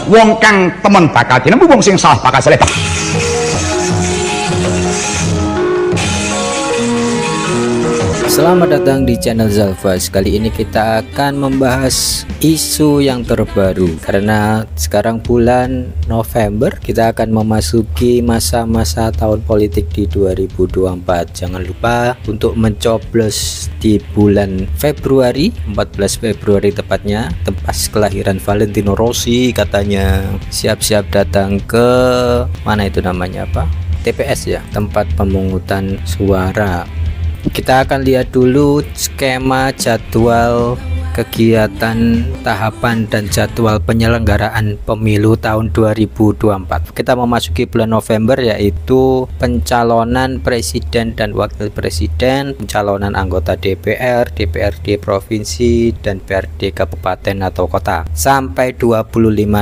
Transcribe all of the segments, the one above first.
wong kang temen bakal dinemu, wong sing salah bakal selebak. Selamat datang di channel Zalfas. Kali ini kita akan membahas isu yang terbaru. Karena sekarang bulan November, kita akan memasuki masa-masa tahun politik di 2024. Jangan lupa untuk mencoblos di bulan Februari, 14 Februari tepatnya, tempat kelahiran Valentino Rossi katanya. Siap-siap datang ke mana itu namanya apa? TPS ya, tempat pemungutan suara. Kita akan lihat dulu skema jadwal kegiatan, tahapan dan jadwal penyelenggaraan pemilu tahun 2024. Kita memasuki bulan November, yaitu pencalonan presiden dan wakil presiden, pencalonan anggota DPR, DPRD provinsi dan DPRD kabupaten atau kota sampai 25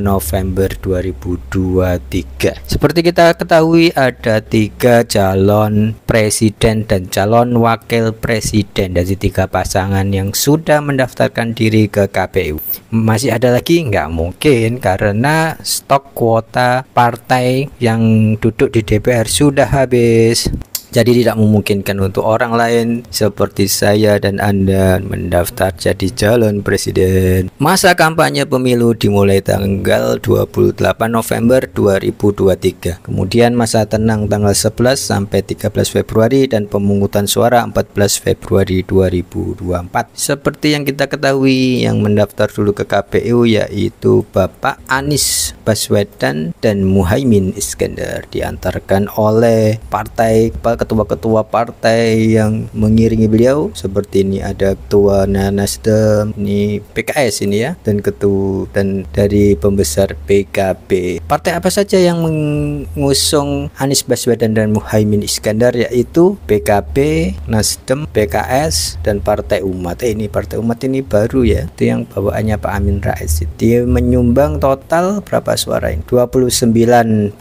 November 2023. Seperti kita ketahui, ada 3 calon presiden dan calon wakil presiden dari 3 pasangan yang sudah mendaftarkan diri ke KPU. Masih ada lagi? Nggak mungkin, karena stok kuota partai yang duduk di DPR sudah habis. Jadi tidak memungkinkan untuk orang lain seperti saya dan Anda mendaftar jadi calon presiden. Masa kampanye pemilu dimulai tanggal 28 November 2023. Kemudian masa tenang tanggal 11 sampai 13 Februari dan pemungutan suara 14 Februari 2024. Seperti yang kita ketahui, yang mendaftar dulu ke KPU yaitu Bapak Anies Baswedan dan Muhaimin Iskandar, diantarkan oleh partai ketua-ketua partai yang mengiringi beliau. Seperti ini ada ketua Nasdem, ini PKS ini ya, dan ketua dan dari pembesar PKB. Partai apa saja yang mengusung Anies Baswedan dan Muhaimin Iskandar, yaitu PKB, Nasdem, PKS dan Partai Umat. Ini Partai Umat ini baru ya, itu yang bawaannya Pak Amin Rais. Dia menyumbang total berapa suara ini? 29%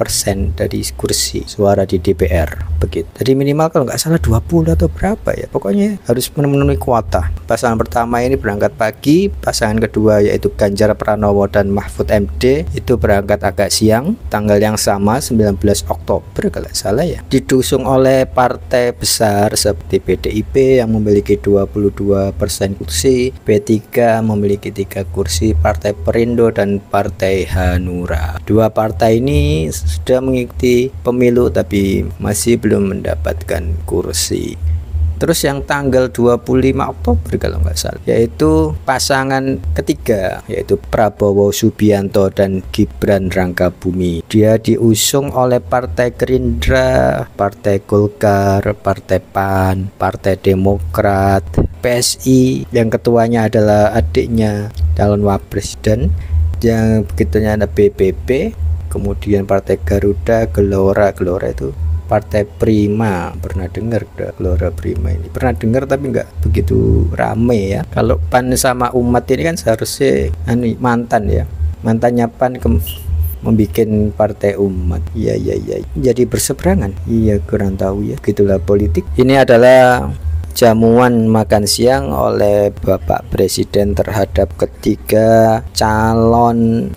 dari kursi suara di DPR. Begitu. Jadi minimal kalau nggak salah 20 atau berapa ya, pokoknya harus memenuhi kuota. Pasangan pertama ini berangkat pagi, pasangan kedua yaitu Ganjar Pranowo dan Mahfud MD itu berangkat agak siang, tanggal yang sama 19 Oktober kalau nggak salah ya. Didusung oleh partai besar seperti PDIP yang memiliki 22% kursi, P3 memiliki 3 kursi, Partai Perindo dan Partai Hanura. 2 partai ini sudah mengikuti pemilu tapi masih belum mendapatkan kursi. Terus yang tanggal 25 Oktober kalau nggak salah, yaitu pasangan ketiga, yaitu Prabowo Subianto dan Gibran Rakabuming. Dia diusung oleh Partai Gerindra, Partai Golkar, Partai PAN, Partai Demokrat, PSI, yang ketuanya adalah adiknya calon wakil yang begitunya ada BBB, kemudian Partai Garuda, Gelora itu Partai Prima. Pernah dengar Gelora Prima ini? Pernah dengar tapi nggak begitu rame ya. Kalau PAN sama Umat ini kan seharusnya mantan ya, mantannya PAN membuat Partai Umat. Iya. Jadi berseberangan. Iya, kurang tahu ya. Gitulah politik. Ini adalah jamuan makan siang oleh Bapak Presiden terhadap ketiga calon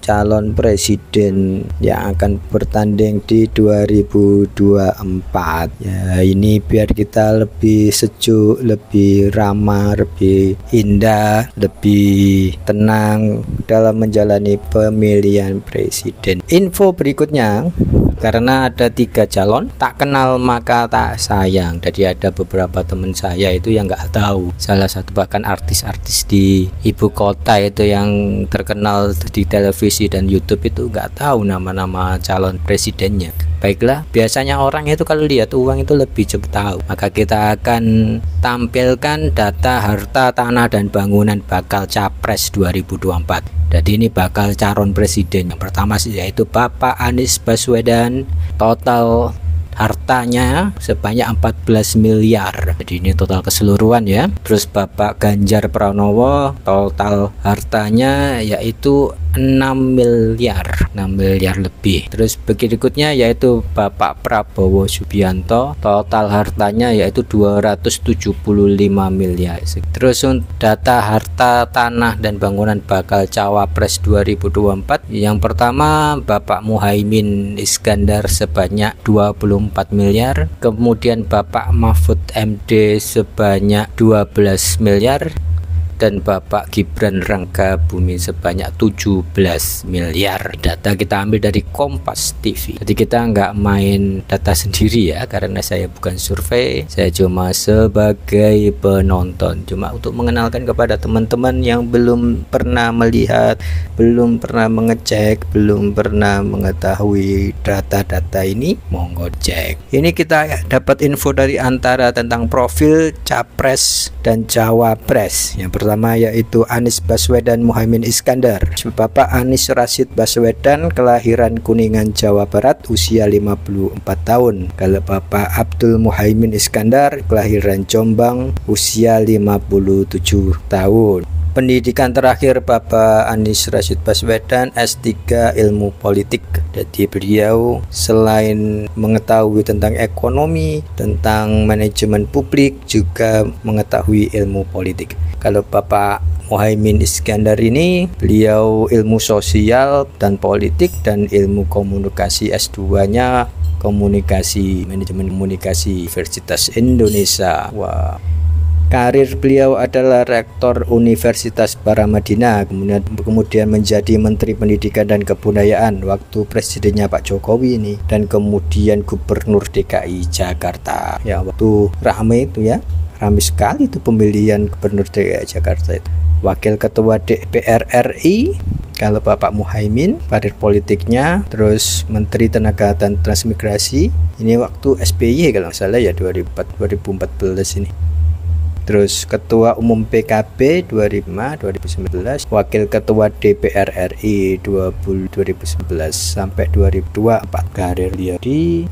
presiden yang akan bertanding di 2024. Ya, ini biar kita lebih sejuk, lebih ramah, lebih indah, lebih tenang dalam menjalani pemilihan presiden. Info berikutnya, karena ada 3 calon, tak kenal maka tak sayang. Jadi ada beberapa teman saya itu yang nggak tahu, salah satu bahkan artis-artis di ibu kota itu yang terkenal di televisi dan YouTube itu nggak tahu nama-nama calon presidennya. Baiklah, biasanya orang itu kalau lihat uang itu lebih cepat tahu. Maka kita akan tampilkan data harta, tanah dan bangunan bakal capres 2024. Jadi ini bakal calon presiden. Yang pertama yaitu Bapak Anies Baswedan, total hartanya sebanyak 14 miliar. Jadi ini total keseluruhan ya. Terus Bapak Ganjar Pranowo, total hartanya yaitu 6 miliar lebih. Terus berikutnya yaitu Bapak Prabowo Subianto, total hartanya yaitu 275 miliar. Terus data harta tanah dan bangunan bakal Cawapres 2024, yang pertama Bapak Muhaimin Iskandar sebanyak 24 miliar, kemudian Bapak Mahfud MD sebanyak 12 miliar, dan Bapak Gibran Raka Buming sebanyak 17 miliar. Data kita ambil dari Kompas TV. Jadi kita nggak main data sendiri ya, karena saya bukan survei, saya cuma sebagai penonton, cuma untuk mengenalkan kepada teman-teman yang belum pernah melihat, belum pernah mengecek, belum pernah mengetahui data-data ini, monggo cek. Ini kita dapat info dari Antara tentang profil Capres dan Cawapres. Yang pertama yaitu Anies Baswedan Muhaimin Iskandar. Bapak Anies Rashid Baswedan kelahiran Kuningan, Jawa Barat, usia 54 tahun. Kalau Bapak Abdul Muhaimin Iskandar kelahiran Jombang, usia 57 tahun. Pendidikan terakhir Bapak Anies Rashid Baswedan S3 Ilmu Politik. Jadi beliau selain mengetahui tentang ekonomi, tentang manajemen publik, juga mengetahui ilmu politik. Kalau Bapak Muhaimin Iskandar ini, beliau ilmu sosial dan politik dan ilmu komunikasi, S2-nya komunikasi, manajemen komunikasi, Universitas Indonesia. Wah. Karir beliau adalah rektor Universitas Paramadina, kemudian menjadi Menteri Pendidikan dan Kebudayaan waktu presidennya Pak Jokowi ini, dan kemudian Gubernur DKI Jakarta. Ya, waktu rame itu ya, rame sekali itu pemilihan Gubernur DKI Jakarta itu. Wakil Ketua DPR RI kalau Bapak Muhaimin, karir politiknya, terus Menteri Tenaga dan Transmigrasi, ini waktu SBY kalau nggak salah ya, 2014 ini. Terus Ketua Umum PKB 2005-2019, Wakil Ketua DPR RI 2019 sampai 2024, karir dia di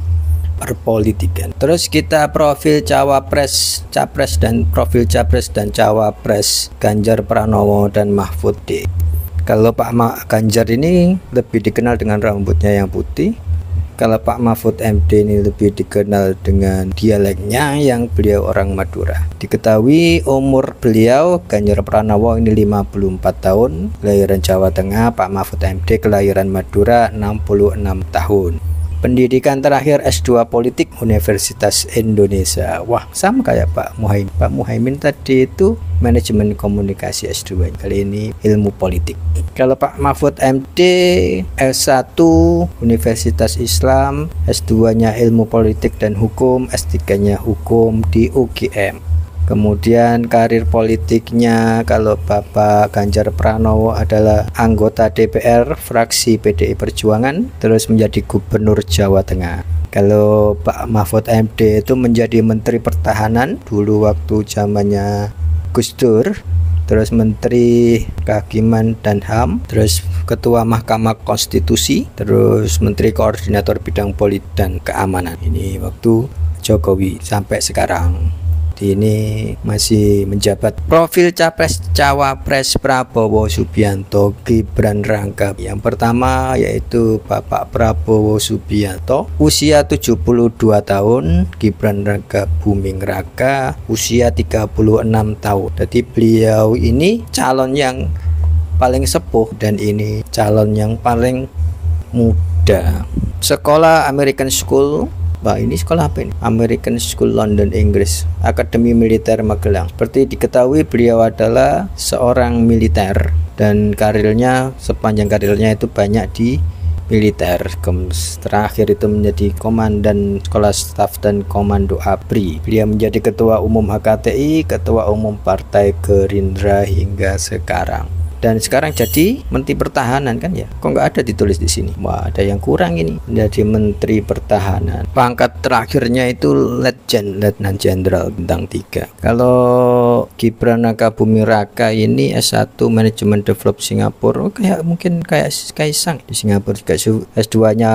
perpolitikan. Terus kita profil Cawapres, Capres dan profil Capres dan Cawapres Ganjar Pranowo dan Mahfud D. Kalau Pak Ganjar ini lebih dikenal dengan rambutnya yang putih. Kalau Pak Mahfud MD ini lebih dikenal dengan dialeknya yang beliau orang Madura. Diketahui umur beliau Ganjar Pranowo ini 54 tahun, kelahiran Jawa Tengah. Pak Mahfud MD kelahiran Madura, 66 tahun. Pendidikan terakhir S2 Politik Universitas Indonesia. Wah, sama kayak Pak Muhaimin. Pak Muhaimin tadi itu manajemen komunikasi S2, kali ini ilmu politik. Kalau Pak Mahfud MD S1 Universitas Islam, S2-nya ilmu politik dan hukum, S3-nya hukum di UGM. Kemudian karir politiknya kalau Bapak Ganjar Pranowo adalah anggota DPR fraksi PDI Perjuangan, terus menjadi Gubernur Jawa Tengah. Kalau Pak Mahfud MD itu menjadi Menteri Pertahanan dulu waktu zamannya Gus Dur, terus Menteri Kehakiman dan HAM, terus Ketua Mahkamah Konstitusi, terus Menteri Koordinator Bidang Politik dan Keamanan. Ini waktu Jokowi sampai sekarang. Ini masih menjabat. Profil Capres Cawapres Prabowo Subianto Gibran Raka. Yang pertama yaitu Bapak Prabowo Subianto, usia 72 tahun, Gibran Raka Buming Raka usia 36 tahun. Jadi beliau ini calon yang paling sepuh dan ini calon yang paling muda. Sekolah American School. Bah, ini sekolah apa ini? American School London, Inggris, Akademi Militer Magelang. Seperti diketahui beliau adalah seorang militer dan karirnya, sepanjang karirnya itu banyak di militer. Terakhir itu menjadi komandan sekolah staf dan komando ABRI. Beliau menjadi ketua umum HKTI, ketua umum Partai Gerindra hingga sekarang. Dan sekarang jadi Menteri Pertahanan kan ya? Kok nggak ada ditulis di sini? Wah, ada yang kurang ini. Menjadi Menteri Pertahanan. Pangkat terakhirnya itu Letnan Jenderal bintang 3. Kalau Gibran Raka Buming Raka ini S1 Manajemen Develop Singapura, mungkin kayak Kaisang di Singapura juga. S2-nya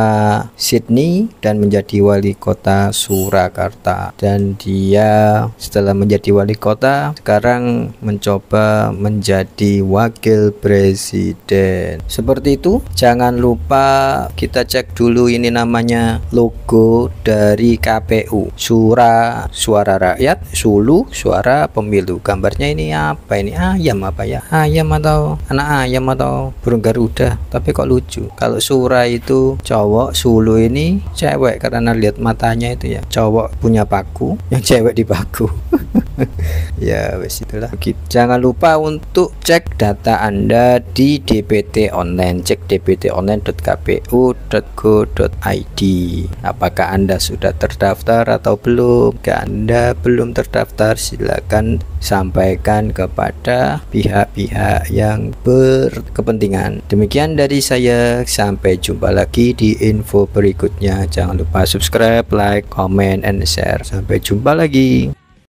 Sydney dan menjadi wali kota Surakarta. Dan dia setelah menjadi wali kota sekarang mencoba menjadi wakil Wakil Presiden. Seperti itu. Jangan lupa kita cek dulu ini namanya logo dari KPU. Suara rakyat, Sulu suara pemilu. Gambarnya ini apa ini? Ayam apa ya? Ayam atau anak ayam atau burung garuda? Tapi kok lucu. Kalau Sura itu cowok, Sulu ini cewek karena lihat matanya itu ya. Cowok punya paku, yang cewek di paku. Ya wes itulah. Jangan lupa untuk cek data Anda di DPT online. Cek dpt.online.kpu.go.id. Apakah Anda sudah terdaftar atau belum? Jika Anda belum terdaftar, silakan sampaikan kepada pihak-pihak yang berkepentingan. Demikian dari saya, sampai jumpa lagi di info berikutnya. Jangan lupa subscribe, like, comment, and share. Sampai jumpa lagi.